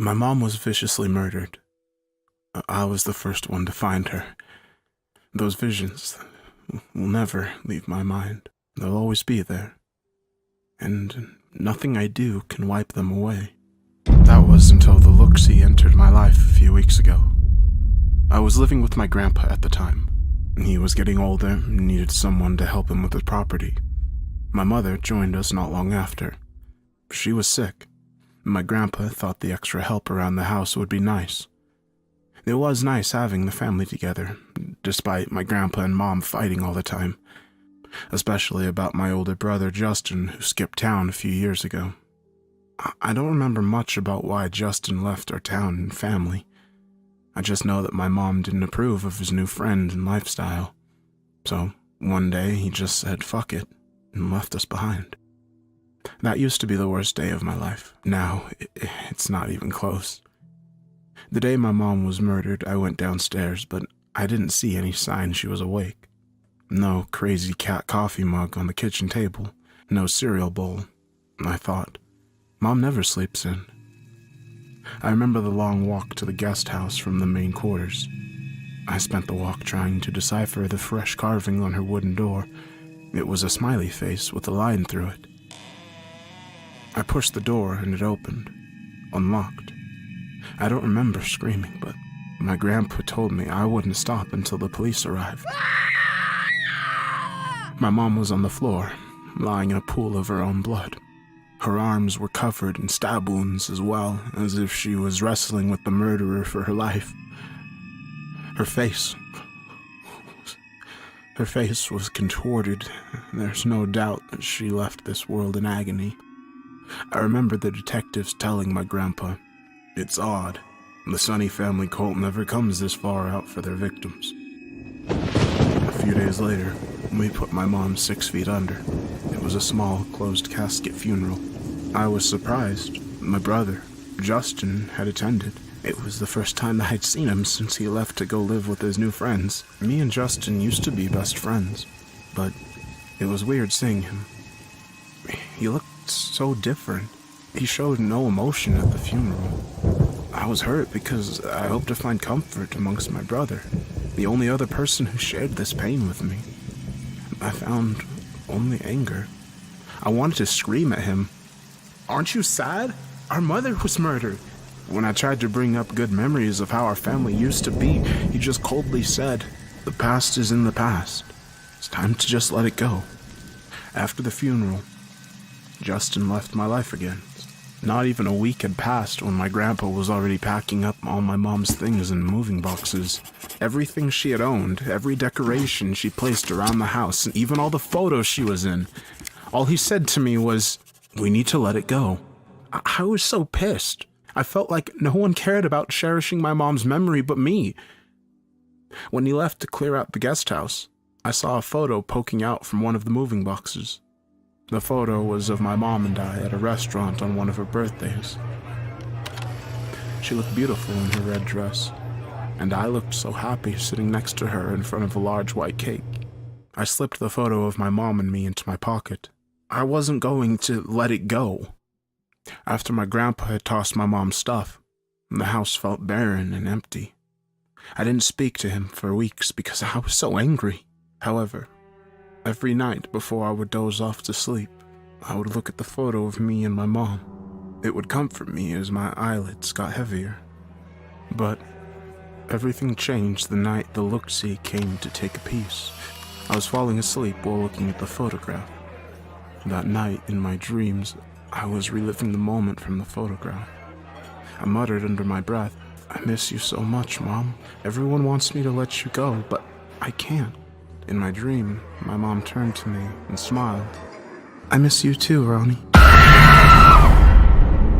My mom was viciously murdered. I was the first one to find her. Those visions will never leave my mind. They'll always be there. And nothing I do can wipe them away. That was until the look-see entered my life a few weeks ago. I was living with my grandpa at the time. He was getting older and needed someone to help him with his property. My mother joined us not long after. She was sick. My grandpa thought the extra help around the house would be nice. It was nice having the family together, despite my grandpa and mom fighting all the time, especially about my older brother Justin, who skipped town a few years ago. I don't remember much about why Justin left our town and family. I just know that my mom didn't approve of his new friend and lifestyle. So one day he just said fuck it and left us behind. That used to be the worst day of my life. Now, it's not even close. The day my mom was murdered, I went downstairs, but I didn't see any sign she was awake. No crazy cat coffee mug on the kitchen table, no cereal bowl. I thought, Mom never sleeps in. I remember the long walk to the guest house from the main quarters. I spent the walk trying to decipher the fresh carving on her wooden door. It was a smiley face with a line through it. I pushed the door and it opened, unlocked. I don't remember screaming, but my grandpa told me I wouldn't stop until the police arrived. My mom was on the floor, lying in a pool of her own blood. Her arms were covered in stab wounds as well, as if she was wrestling with the murderer for her life. Her face was contorted. There's no doubt that she left this world in agony. I remember the detectives telling my grandpa, "It's odd. The Sonny family cult never comes this far out for their victims." A few days later, we put my mom 6 feet under. It was a small, closed casket funeral. I was surprised. My brother, Justin, had attended. It was the first time I had seen him since he left to go live with his new friends. Me and Justin used to be best friends, but it was weird seeing him. He looked so different. He showed no emotion at the funeral. I was hurt because I hoped to find comfort amongst my brother, the only other person who shared this pain with me. I found only anger. I wanted to scream at him. "Aren't you sad? Our mother was murdered." When I tried to bring up good memories of how our family used to be, he just coldly said, "The past is in the past. It's time to just let it go." After the funeral, Justin left my life again. Not even a week had passed when my grandpa was already packing up all my mom's things in moving boxes. Everything she had owned, every decoration she placed around the house, and even all the photos she was in. All he said to me was, "We need to let it go." I was so pissed. I felt like no one cared about cherishing my mom's memory but me. When he left to clear out the guest house, I saw a photo poking out from one of the moving boxes. The photo was of my mom and I at a restaurant on one of her birthdays. She looked beautiful in her red dress, and I looked so happy sitting next to her in front of a large white cake. I slipped the photo of my mom and me into my pocket. I wasn't going to let it go. After my grandpa had tossed my mom's stuff, the house felt barren and empty. I didn't speak to him for weeks because I was so angry. However, every night before I would doze off to sleep, I would look at the photo of me and my mom. It would comfort me as my eyelids got heavier. But everything changed the night the look-see came to take a piece. I was falling asleep while looking at the photograph. That night, in my dreams, I was reliving the moment from the photograph. I muttered under my breath, "I miss you so much, Mom. Everyone wants me to let you go, but I can't." In my dream, my mom turned to me and smiled. "I miss you too, Ronnie."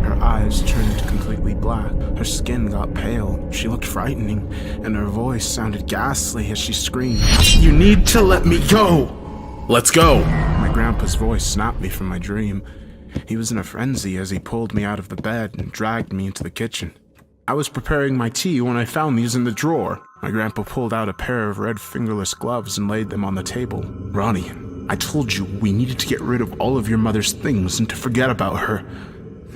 Her eyes turned completely black. Her skin got pale. She looked frightening, and her voice sounded ghastly as she screamed, "You need to let me go! Let's go!" My grandpa's voice snapped me from my dream. He was in a frenzy as he pulled me out of the bed and dragged me into the kitchen. I was preparing my tea when I found these in the drawer. My grandpa pulled out a pair of red fingerless gloves and laid them on the table. "Ronnie, I told you we needed to get rid of all of your mother's things and to forget about her.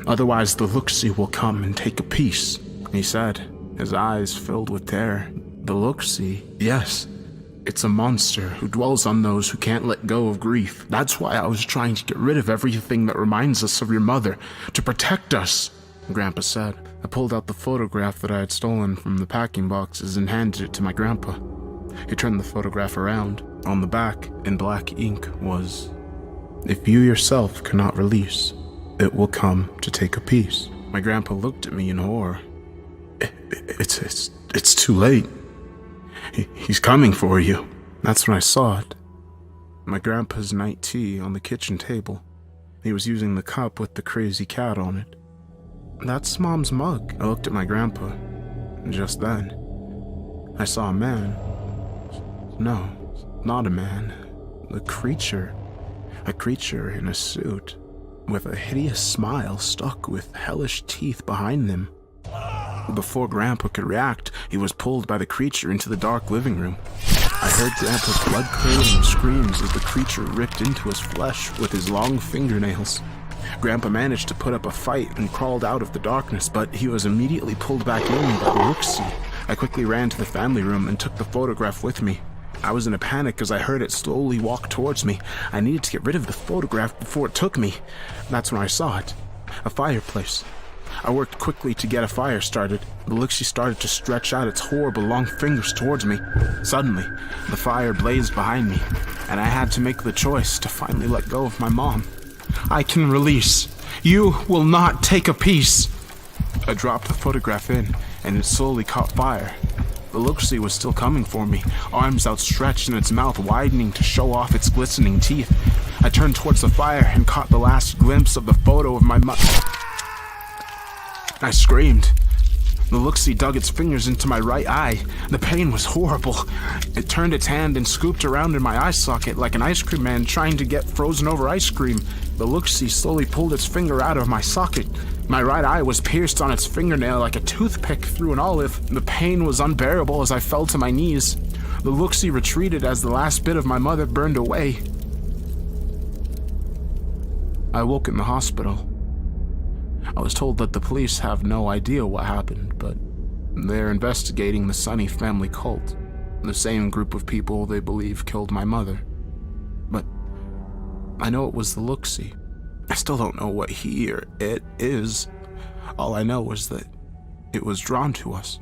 Otherwise the look-see will come and take a piece, he said, his eyes filled with terror. The look-see? Yes. It's a monster who dwells on those who can't let go of grief. That's why I was trying to get rid of everything that reminds us of your mother, to protect us, Grandpa said. I pulled out the photograph that I had stolen from the packing boxes and handed it to my grandpa. He turned the photograph around. On the back, in black ink, was, "If you yourself cannot release, it will come to take a piece." My grandpa looked at me in horror. It's too late. He's coming for you. That's when I saw it. My grandpa's night tea on the kitchen table. He was using the cup with the crazy cat on it. That's Mom's mug. I looked at my grandpa. Just then, I saw a man. No, not a man. A creature in a suit, with a hideous smile stuck with hellish teeth behind them. Before Grandpa could react, he was pulled by the creature into the dark living room. I heard Grandpa's blood-curdling screams as the creature ripped into his flesh with his long fingernails. Grandpa managed to put up a fight and crawled out of the darkness, but he was immediately pulled back in by the look-see. I quickly ran to the family room and took the photograph with me. I was in a panic as I heard it slowly walk towards me. I needed to get rid of the photograph before it took me. That's when I saw it. A fireplace. I worked quickly to get a fire started. The look-see started to stretch out its horrible long fingers towards me. Suddenly, the fire blazed behind me, and I had to make the choice to finally let go of my mom. I can release. You will not take a piece. I dropped the photograph in, and it slowly caught fire. The look-see was still coming for me, arms outstretched and its mouth widening to show off its glistening teeth. I turned towards the fire and caught the last glimpse of the photo of my mother. I screamed. The look-see dug its fingers into my right eye. The pain was horrible. It turned its hand and scooped around in my eye socket like an ice cream man trying to get frozen over ice cream. The look-see slowly pulled its finger out of my socket. My right eye was pierced on its fingernail like a toothpick through an olive. The pain was unbearable as I fell to my knees. The look-see retreated as the last bit of my mother burned away. I woke in the hospital. I was told that the police have no idea what happened, but they're investigating the Sunny family cult, the same group of people they believe killed my mother. But I know it was the look-see. I still don't know what he or it is. All I know is that it was drawn to us.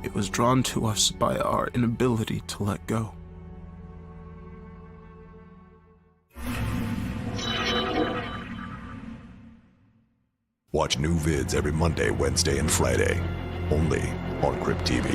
It was drawn to us by our inability to let go. Watch new vids every Monday, Wednesday, and Friday, only on Crypt TV.